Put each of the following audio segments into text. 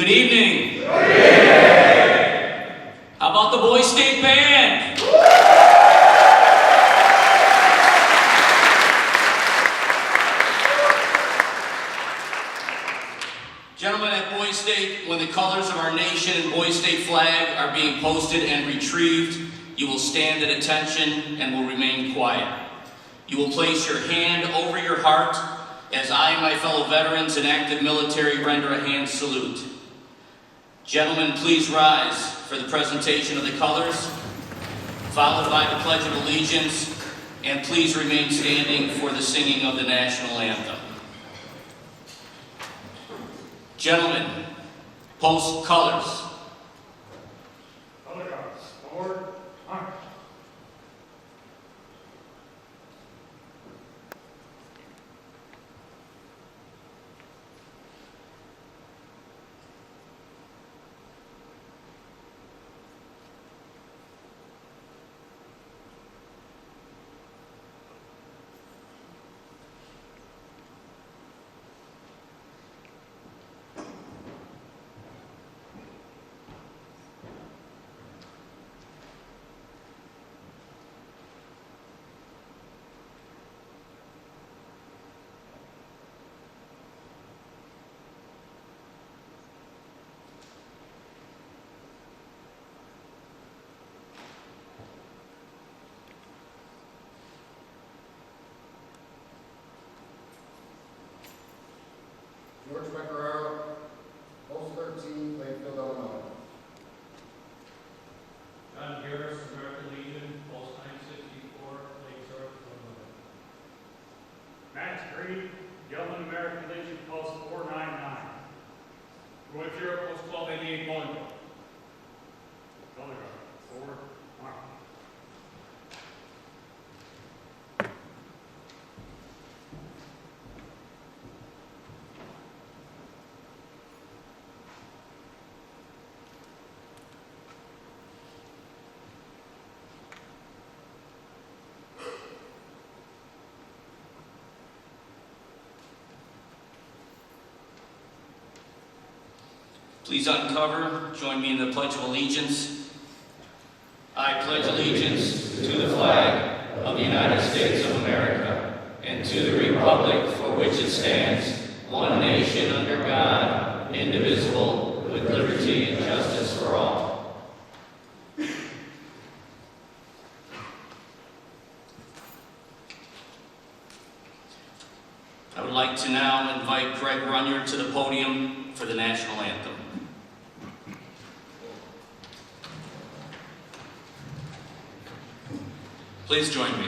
Good evening. How about the Boys State Band? Gentlemen, at Boys State, when the colors of our nation and Boys State flag are being posted and retrieved, you will stand at attention and will remain quiet. You will place your hand over your heart as I and my fellow veterans and active military render a hand salute. Gentlemen, please rise for the presentation of the colors, followed by the Pledge of Allegiance, and please remain standing for the singing of the national anthem. Gentlemen, post colors. Color guards, forward, march. George Pecoraro, Post 13, Lakeville, Illinois. John Harris, American Legion, Post 964, Lake Shore, Illinois. Max Green, Yeoman American Legion, Post 499. Roy Fuhrer, Post 1288, Bolingbrook. Color guard, forward, march. Please uncover, join me in the Pledge of Allegiance. I pledge allegiance to the flag of the United States of America and to the republic for which it stands, one nation under God, indivisible, with liberty and justice for all. I would like to now invite Greg Runyer to the podium for the national anthem. Please join me.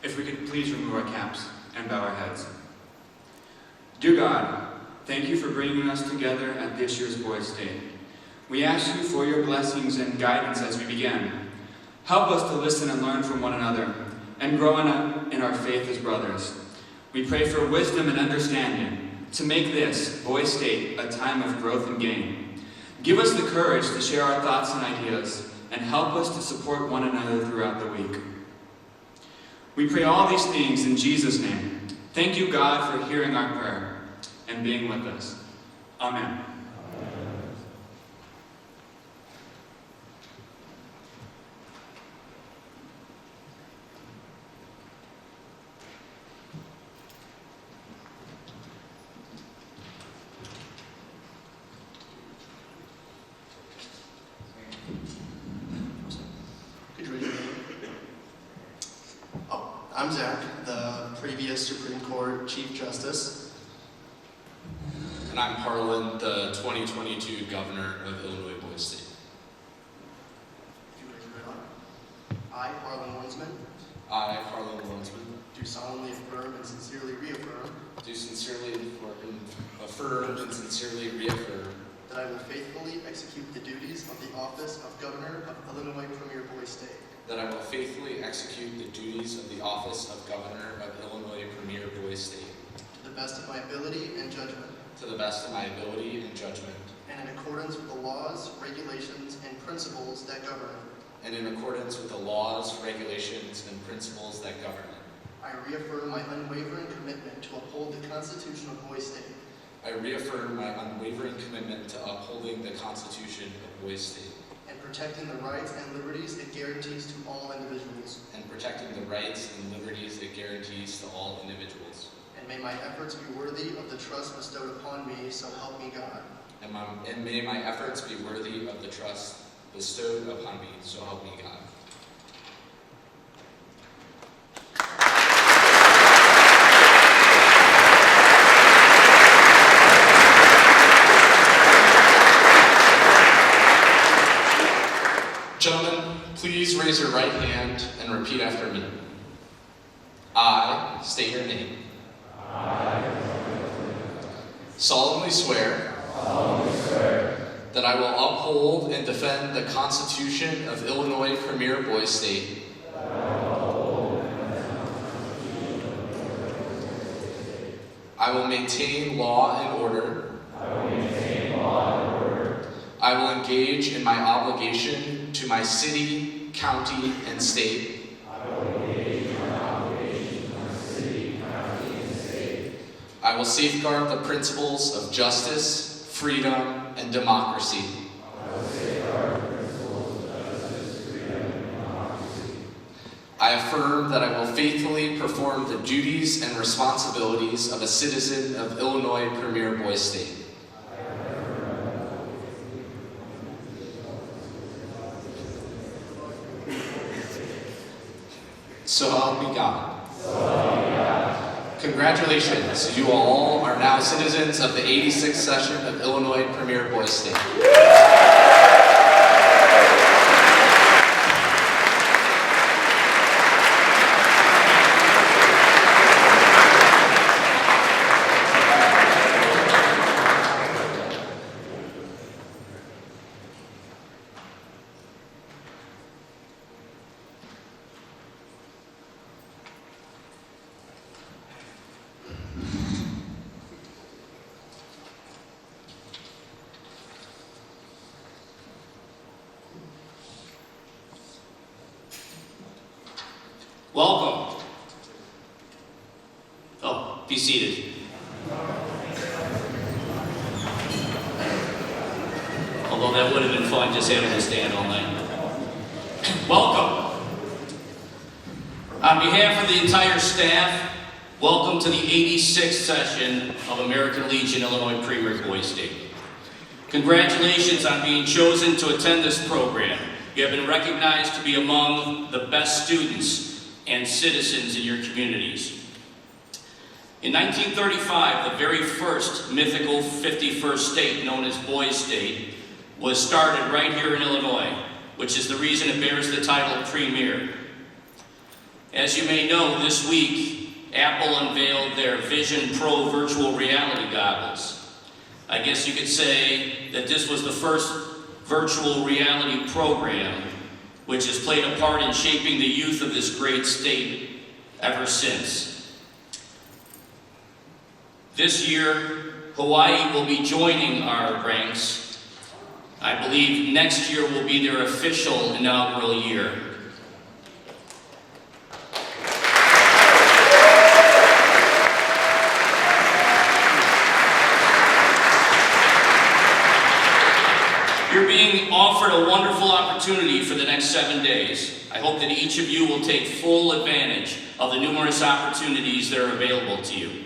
If we could please remove our caps and bow our heads. Dear God, thank you for bringing us together at this year's Boys' Day. We ask you for your blessings and guidance as we begin. Help us to listen and learn from one another and grow in our faith as brothers. We pray for wisdom and understanding to make this Boys' Day a time of growth and gain. Give us the courage to share our thoughts and ideas and help us to support one another throughout the week. We pray all these things in Jesus' name. Thank you, God, for hearing our prayer and being with us. Amen. Could you raise your hand? Oh, I'm Zach, the previous Supreme Court Chief Justice. And I'm Harlan, the 2022 Governor of Illinois Boys State. Could you raise your right arm? I, Harlan Winsman, I, Harlan Lawrensman, do solemnly affirm and sincerely reaffirm do sincerely affirm and sincerely reaffirm that I will faithfully execute the duties of the office of Governor of Illinois Premier Boys State that I will faithfully execute the duties of the office of Governor of Illinois Premier Boys State to the best of my ability and judgment, to the best of my ability and judgment, and in accordance with the laws, regulations, and principles that govern it. and in accordance with the laws, regulations, and principles that govern it. I reaffirm my unwavering commitment to uphold the Constitution of Boys State I reaffirm my unwavering commitment to upholding the Constitution of Boys State and protecting the rights and liberties it guarantees to all individuals. and protecting the rights and liberties it guarantees to all individuals. And may my efforts be worthy of the trust bestowed upon me, so help me God. And may my efforts be worthy of the trust bestowed upon me, so help me God. Gentlemen, please raise your right hand and repeat after me. I state your name. Solemnly swear that I will uphold and defend the Constitution of Illinois Premier Boys State I will maintain law and order. I will engage in my obligation to my city, county, and state. I will safeguard the principles of justice, freedom, and democracy. I affirm that I will faithfully perform the duties and responsibilities of a citizen of Illinois Premier Boys State. So help me God. Congratulations, you all are now citizens of the 86th session of Illinois Premier Boys State. Welcome. Oh, be seated. Although that would have been fun just having to stand all night. Welcome. On behalf of the entire staff, welcome to the 86th session of American Legion Illinois Premier Boys State. Congratulations on being chosen to attend this program. You have been recognized to be among the best students and citizens in your communities. In 1935, the very first mythical 51st state, known as Boys State, was started right here in Illinois, which is the reason it bears the title Premier. As you may know, this week Apple unveiled their Vision Pro virtual reality goggles. I guess you could say that this was the first virtual reality program which has played a part in shaping the youth of this great state ever since. This year, Hawaii will be joining our ranks. I believe next year will be their official inaugural year. You're being offered a wonderful opportunity for the next 7 days. I hope that each of you will take full advantage of the numerous opportunities that are available to you.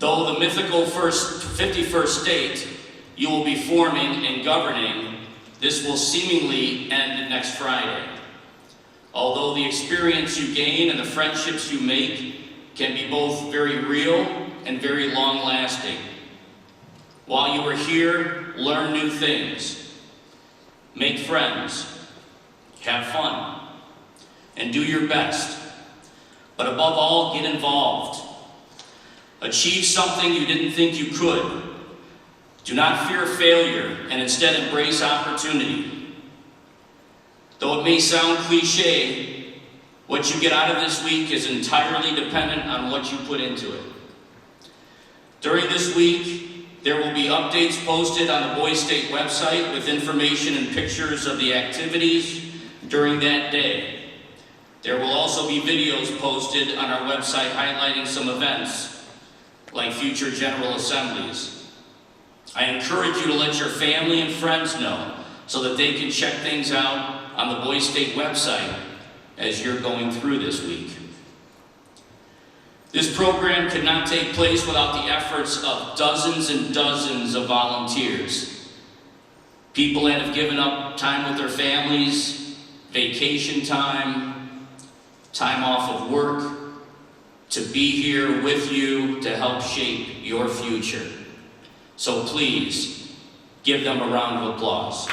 Though the mythical 51st state you will be forming and governing, this will seemingly end next Friday. Although the experience you gain and the friendships you make can be both very real and very long-lasting. While you are here, learn new things, make friends, have fun, and do your best. But above all, get involved. Achieve something you didn't think you could. Do not fear failure, and instead embrace opportunity. Though it may sound cliche, what you get out of this week is entirely dependent on what you put into it. During this week, there will be updates posted on the Boys State website with information and pictures of the activities during that day. There will also be videos posted on our website highlighting some events, like future General Assemblies. I encourage you to let your family and friends know so that they can check things out on the Boys State website as you're going through this week. This program could not take place without the efforts of dozens and dozens of volunteers. People that have given up time with their families, vacation time, time off of work, to be here with you to help shape your future. So please, give them a round of applause.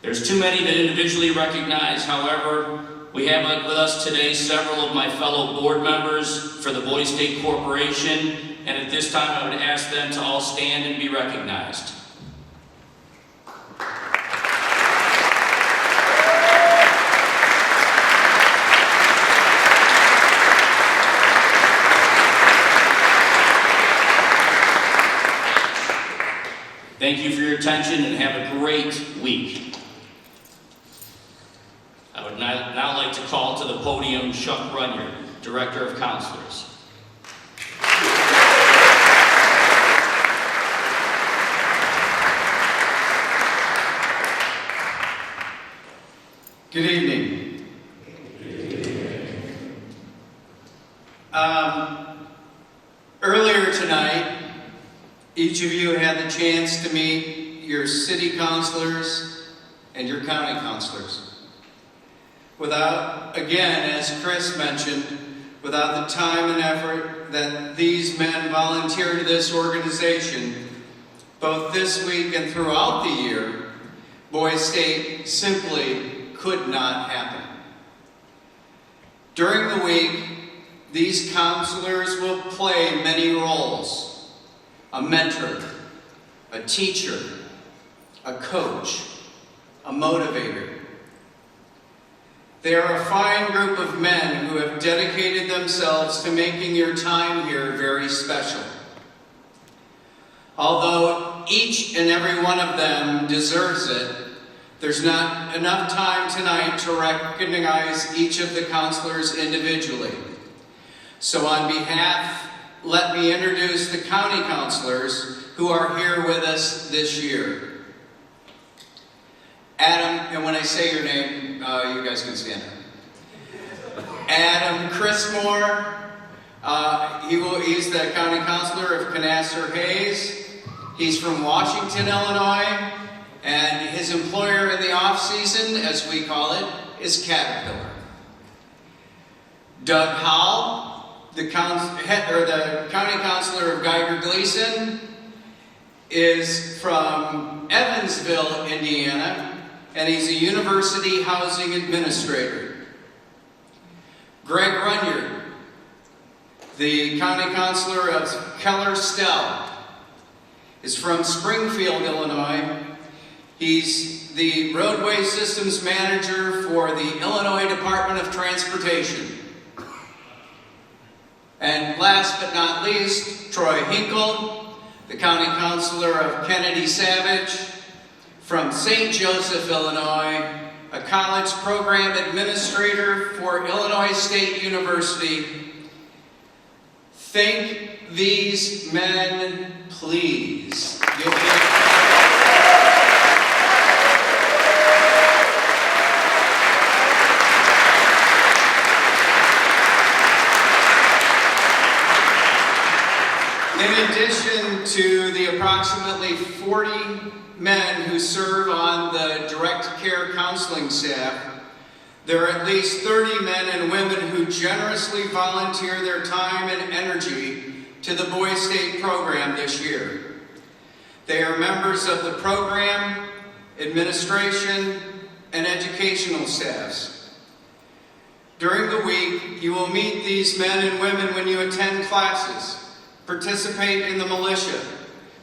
There's too many to individually recognize. However, we have with us today several of my fellow board members for the Boys State Corporation, and at this time I would ask them to all stand and be recognized. Thank you for your attention and have a great week. I would now like to call to the podium Chuck Runyon, Director of Counselors. Good evening. Earlier tonight, each of you had the chance to meet your city councilors and your county councilors. Without, again, as Chris mentioned, without the time and effort that these men volunteer to this organization, both this week and throughout the year, Boys State simply could not happen. During the week, these counselors will play many roles: a mentor, a teacher, a coach, a motivator. They are a fine group of men who have dedicated themselves to making your time here very special. Although each and every one of them deserves it, there's not enough time tonight to recognize each of the counselors individually. So on behalf, let me introduce the county counselors who are here with us this year. Adam, and when I say your name, you guys can stand up. Adam Chrismore, he's the county counselor of Canasser Hayes. He's from Washington, Illinois, and his employer in the off-season, as we call it, is Caterpillar. Doug Howell, the county counselor of Geiger Gleason is from Evansville, Indiana, and he's a university housing administrator. Greg Runyard, the county counselor of Keller-Stell, is from Springfield, Illinois. He's the roadway systems manager for the Illinois Department of Transportation. And last but not least, Troy Hinkle, the county counselor of Kennedy Savage, from St. Joseph, Illinois, a college program administrator for Illinois State University. Thank these men, please. Give In addition to the approximately 40 men who serve on the direct care counseling staff, there are at least 30 men and women who generously volunteer their time and energy to the Boys State program this year. They are members of the program, administration, and educational staffs. During the week, you will meet these men and women when you attend classes, participate in the militia,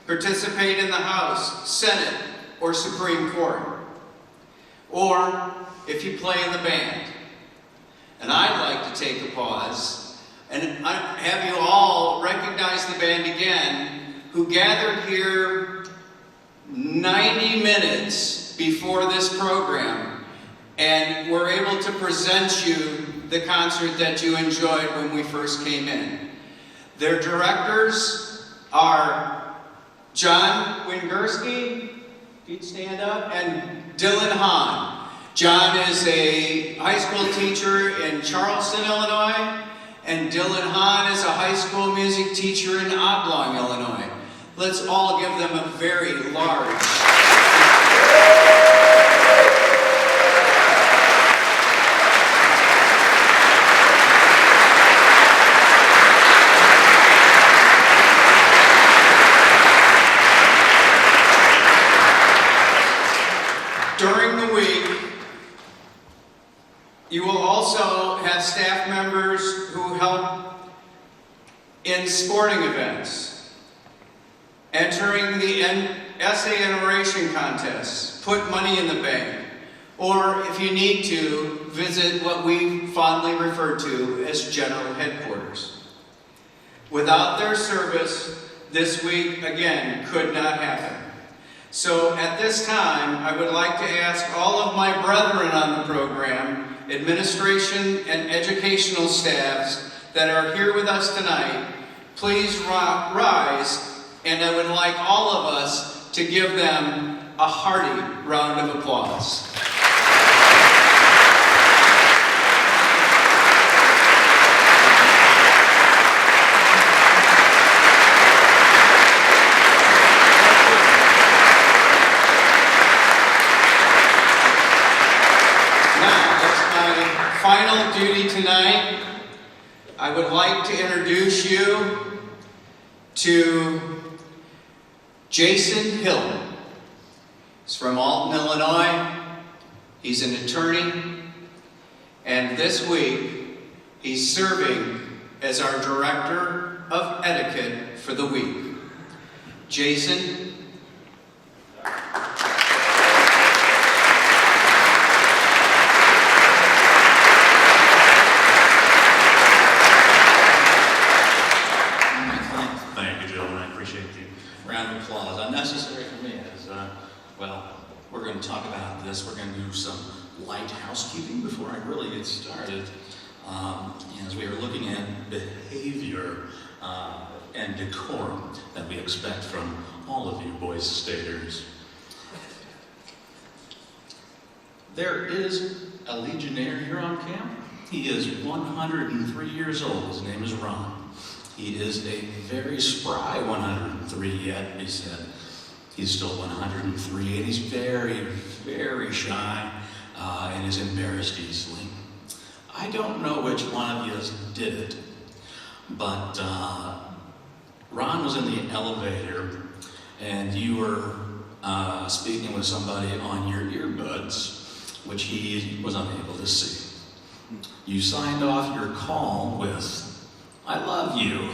participate in the House, Senate, or Supreme Court, or if you play in the band. And I'd like to take a pause and have you all recognize the band again, who gathered here 90 minutes before this program and were able to present you the concert that you enjoyed when we first came in. Their directors are John Wingerski, if you'd stand up, and Dylan Hahn. John is a high school teacher in Charleston, Illinois, and Dylan Hahn is a high school music teacher in Oblong, Illinois. Let's all give them a very large. During the week, you will also have staff members who help in sporting events, entering the essay and oration contests, put money in the bank, or if you need to, visit what we fondly refer to as general headquarters. Without their service, this week, again, could not happen. So at this time, I would like to ask all of my brethren on the program, administration and educational staffs that are here with us tonight, please rise, and I would like all of us to give them a hearty round of applause. Final duty tonight, I would like to introduce you to Jason Hill. He's from Alton, Illinois. He's an attorney, and this week he's serving as our Director of Etiquette for the week. Jason. We're going to talk about this. We're going to do some light housekeeping before I really get started. As we are looking at behavior and decorum that we expect from all of you Boys Staters. There is a Legionnaire here on camp. He is 103 years old. His name is Ron. He is a very spry 103 yet, he said. He's still 103, and he's very, very shy and is embarrassed easily. I don't know which one of you did it, but Ron was in the elevator, and you were speaking with somebody on your earbuds, which he was unable to see. You signed off your call with, "I love you."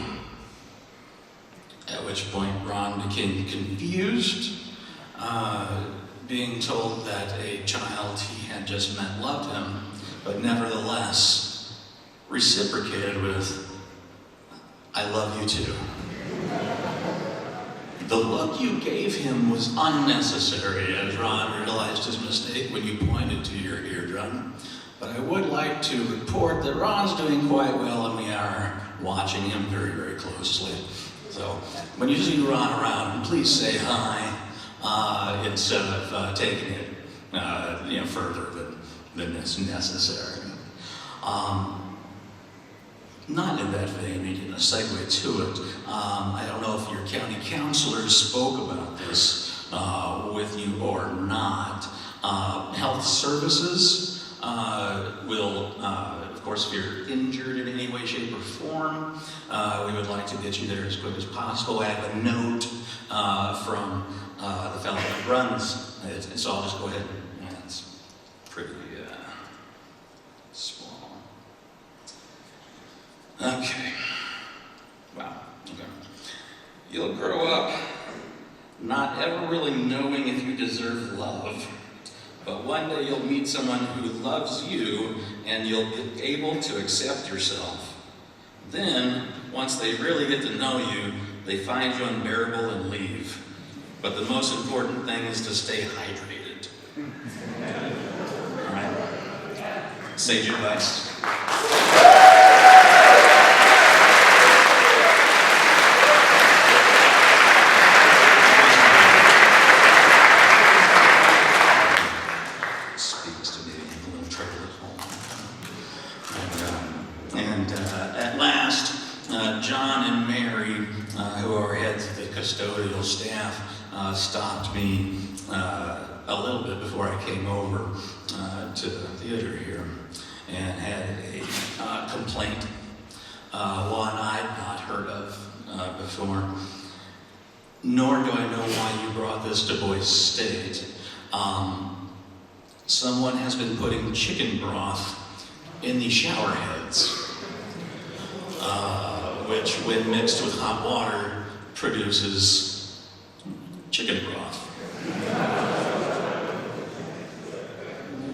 At which point Ron became confused, being told that a child he had just met loved him, but nevertheless reciprocated with, "I love you too." The look you gave him was unnecessary, as Ron realized his mistake when you pointed to your eardrum. But I would like to report that Ron's doing quite well, and we are watching him very, very closely. So when you see Ron around, please say hi, instead of taking it further than is necessary. Not in that vein, in a segue to it, I don't know if your county counselors spoke about this with you or not. Health services will, of course, if you're injured in any way, shape, or form, we would like to get you there as quick as possible. I have a note from the fellow that runs it, so I'll just go ahead. It's pretty small. Okay. Wow. Okay. You'll grow up not ever really knowing if you deserve love, but one day you'll meet someone who loves you and you'll be able to accept yourself. Then, once they really get to know you, they find you unbearable and leave. But the most important thing is to stay hydrated. All right? Sage advice. Custodial staff stopped me a little bit before I came over to the theater here and had a complaint, one I'd not heard of before, nor do I know why you brought this to Boise State. Someone has been putting chicken broth in the shower heads, which when mixed with hot water produces chicken broth.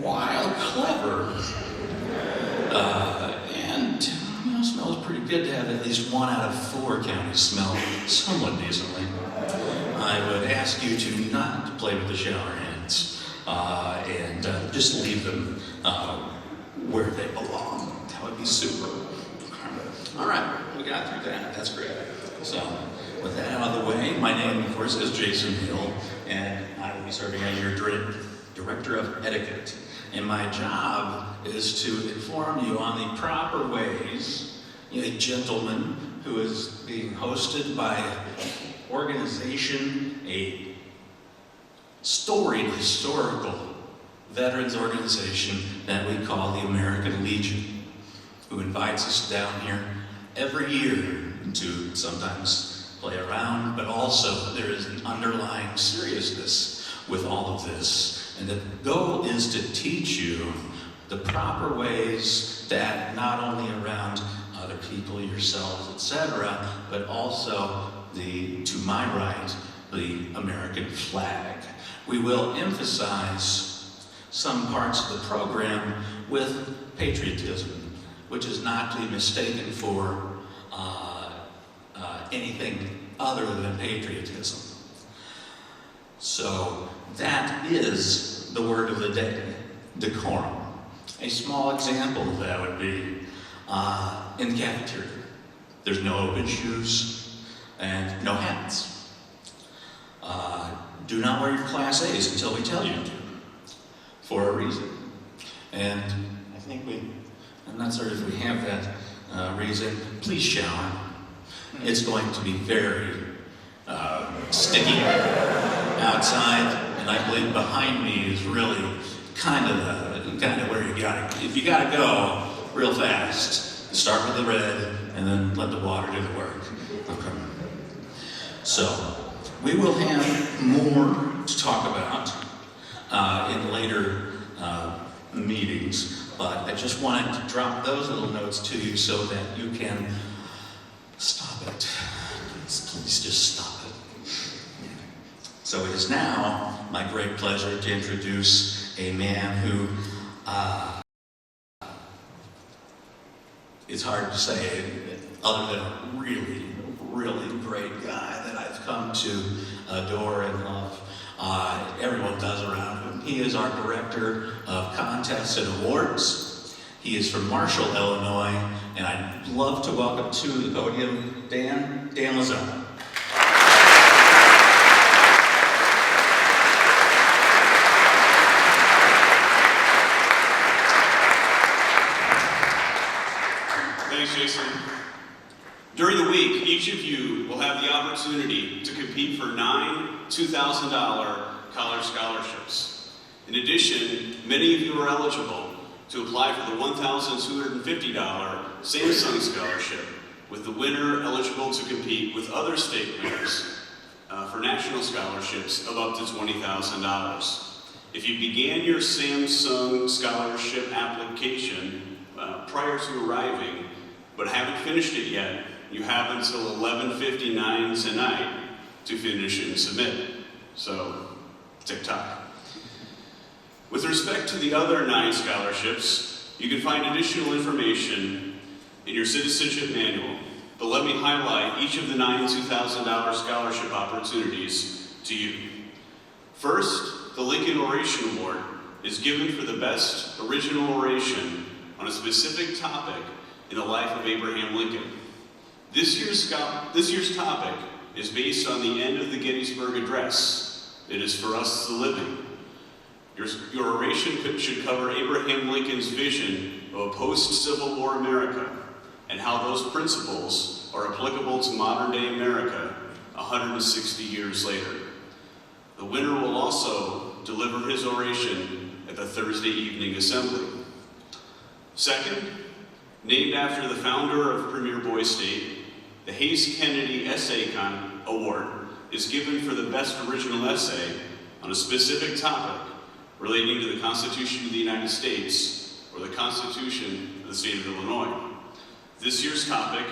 While clever, and smells pretty good to have at least 1 out of 4 counties smell somewhat decently, I would ask you to not play with the shower heads and just leave them where they belong. That would be super. All right, we got through that. That's great. So, with that out of the way, my name, of course, is Jason Hill, and I will be serving as your Director of Etiquette. And my job is to inform you on the proper ways a gentleman who is being hosted by an organization, a storied historical veterans organization that we call the American Legion, who invites us down here every year to sometimes play around, but also there is an underlying seriousness with all of this. And the goal is to teach you the proper ways to act not only around other people, yourselves, etc., but also to my right, the American flag. We will emphasize some parts of the program with patriotism, which is not to be mistaken for anything other than patriotism. So that is the word of the day, decorum. A small example of that would be in the cafeteria. There's no open shoes and no hats. Do not wear your Class A's until we tell you to, for a reason. And I think I'm not certain if we have that reason. Please shower. It's going to be very sticky outside, and I believe behind me is really kind of where you gotta, if you gotta go real fast, Start with the red, and then let the water do the work. Okay. So, we will have more to talk about in later meetings, but I just wanted to drop those little notes to you so that you can stop it. Please just stop it. So it is now my great pleasure to introduce a man who, it's hard to say other than a really, really great guy that I've come to adore and love. Everyone does around him. He is our Director of Contests and Awards. He is from Marshall, Illinois, and I'd love to welcome to the podium Dan Lazone. Thanks, Jason. During the week, each of you will have the opportunity to compete for 9 $2,000 college scholarships. In addition, many of you are eligible to apply for the $1,250 Samsung Scholarship, with the winner eligible to compete with other state winners for national scholarships of up to $20,000. If you began your Samsung Scholarship application prior to arriving, but haven't finished it yet, you have until 11:59 tonight to finish and submit. So, tick-tock. With respect to the other 9 scholarships, you can find additional information in your citizenship manual, but let me highlight each of the 9 $2,000 scholarship opportunities to you. First, the Lincoln Oration Award is given for the best original oration on a specific topic in the life of Abraham Lincoln. This year's topic is based on the end of the Gettysburg Address. It is for us the living. Your oration should cover Abraham Lincoln's vision of a post-Civil War America and how those principles are applicable to modern-day America 160 years later. The winner will also deliver his oration at the Thursday evening assembly. Second, named after the founder of Premier Boys State, the Hayes Kennedy Essay Award is given for the best original essay on a specific topic relating to the Constitution of the United States or the Constitution of the State of Illinois. This year's topic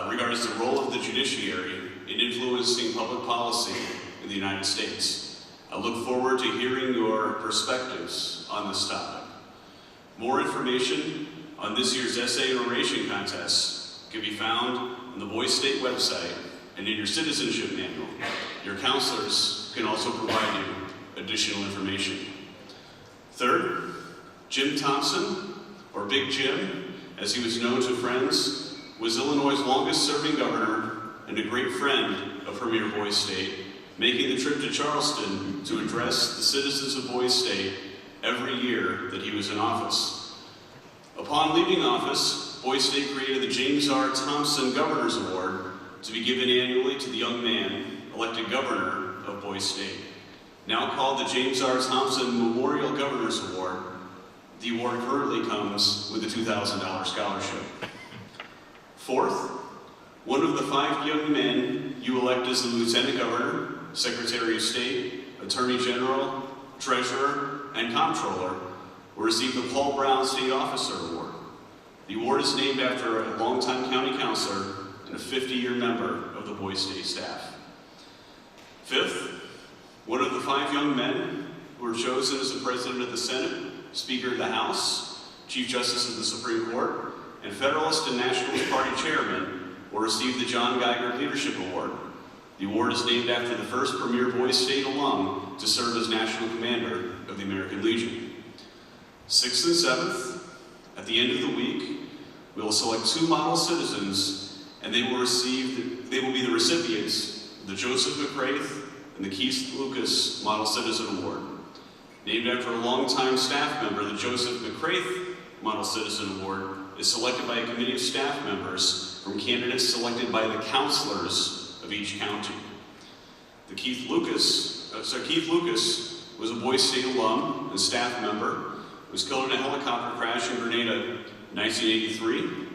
regards the role of the judiciary in influencing public policy in the United States. I look forward to hearing your perspectives on this topic. More information on this year's essay and oration contests can be found on the Boys State website and in your citizenship manual. Your counselors can also provide you additional information. Third, Jim Thompson, or Big Jim, as he was known to friends, was Illinois' longest-serving governor and a great friend of Premier Boys State, making the trip to Charleston to address the citizens of Boys State every year that he was in office. Upon leaving office, Boys State created the James R. Thompson Governor's Award to be given annually to the young man elected governor of Boys State. Now called the James R. Thompson Memorial Governor's Award, the award currently comes with a $2,000 scholarship. Fourth, one of the 5 young men you elect as the Lieutenant Governor, Secretary of State, Attorney General, Treasurer, and Comptroller will receive the Paul Brown State Officer Award. The award is named after a longtime county councilor and a 50-year member of the Boys State staff. Fifth, one of the 5 young men who were chosen as the President of the Senate, Speaker of the House, Chief Justice of the Supreme Court, and Federalist and Nationalist Party Chairman will receive the John Geiger Leadership Award. The award is named after the first Premier Boys State alum to serve as National Commander of the American Legion. Sixth and seventh, at the end of the week, we will select 2 model citizens, and they will be the recipients of the Joseph McCraith and the Keith Lucas Model Citizen Award. Named after a longtime staff member, the Joseph McCraith Model Citizen Award is selected by a committee of staff members from candidates selected by the counselors of each county. Keith Lucas was a Boys State alum and staff member, was killed in a helicopter crash in Grenada 1983.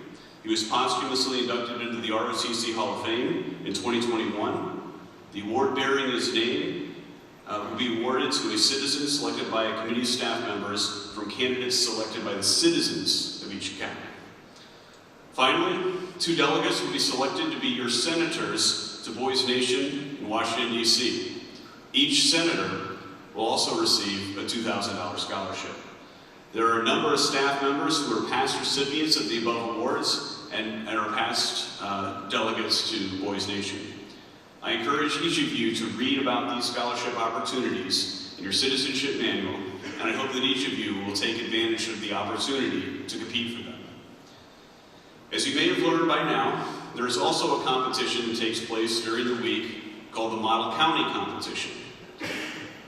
He was posthumously inducted into the ROTC Hall of Fame in 2021. The award bearing his name will be awarded to a citizen selected by a committee of staff members from candidates selected by the citizens of each county. Finally, 2 delegates will be selected to be your senators to Boys Nation in Washington, D.C. Each senator will also receive a $2,000 scholarship. There are a number of staff members who are past recipients of the above awards and are past delegates to Boys Nation. I encourage each of you to read about these scholarship opportunities in your citizenship manual, and I hope that each of you will take advantage of the opportunity to compete for them. As you may have learned by now, there is also a competition that takes place during the week called the Model County Competition.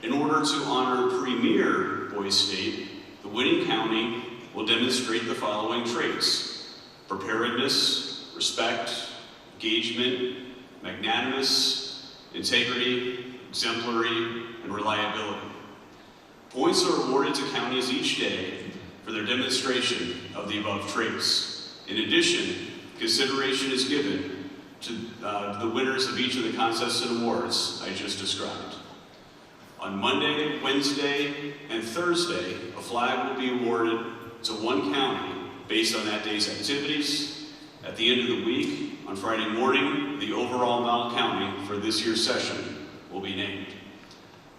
In order to honor Premier Boys State, the winning county will demonstrate the following traits: preparedness, respect, engagement, magnanimous, integrity, exemplary, and reliability. Points are awarded to counties each day for their demonstration of the above traits. In addition, consideration is given to the winners of each of the contests and awards I just described. On Monday, Wednesday, and Thursday, a flag will be awarded to one county based on that day's activities. At the end of the week, on Friday morning, the overall Model County for this year's session will be named.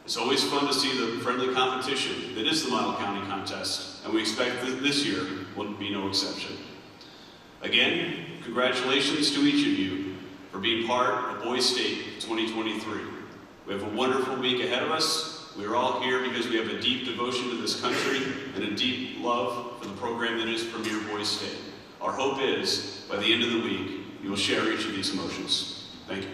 It's always fun to see the friendly competition that is the Model County contest, and we expect that this year will be no exception. Again, congratulations to each of you for being part of Boys State 2023. We have a wonderful week ahead of us. We are all here because we have a deep devotion to this country and a deep love for the program that is Premier Boys State. Our hope is, by the end of the week, you will share each of these emotions. Thank you.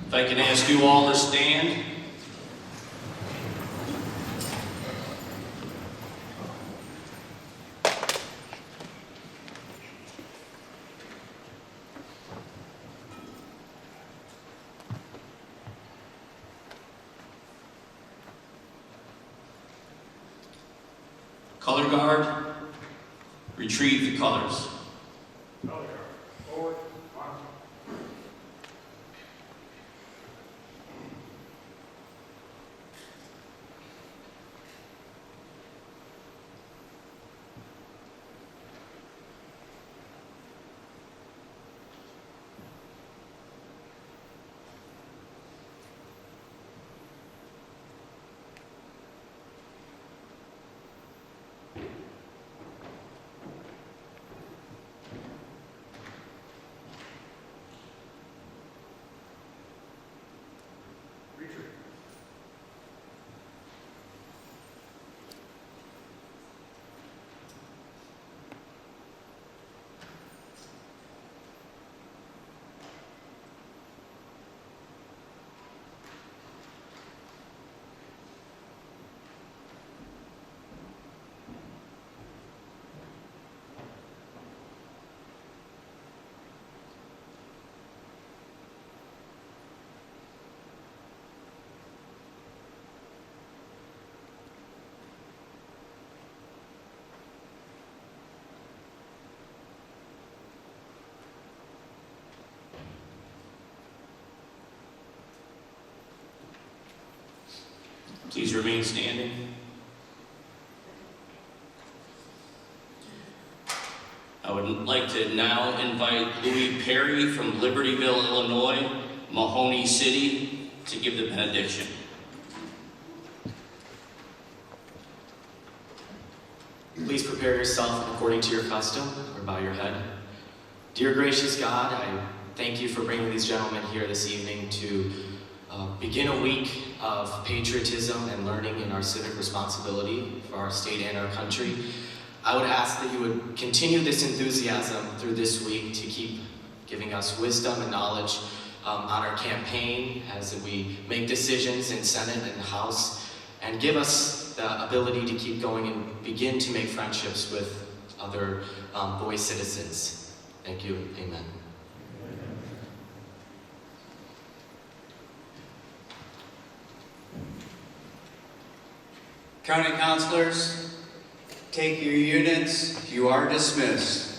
If I can ask you all to stand. Color guard, retrieve the colors. Color guard, forward, march. Retreat. Please remain standing. I would like to now invite Louis Perry from Libertyville, Illinois, Mahoney City, to give the benediction. Please prepare yourself according to your custom, or bow your head. Dear gracious God, I thank you for bringing these gentlemen here this evening to begin a week of patriotism and learning in our civic responsibility for our state and our country. I would ask that you would continue this enthusiasm through this week to keep giving us wisdom and knowledge on our campaign as we make decisions in Senate and House, and give us the ability to keep going and begin to make friendships with other boy citizens. Thank you. Amen. County counselors, take your units. You are dismissed.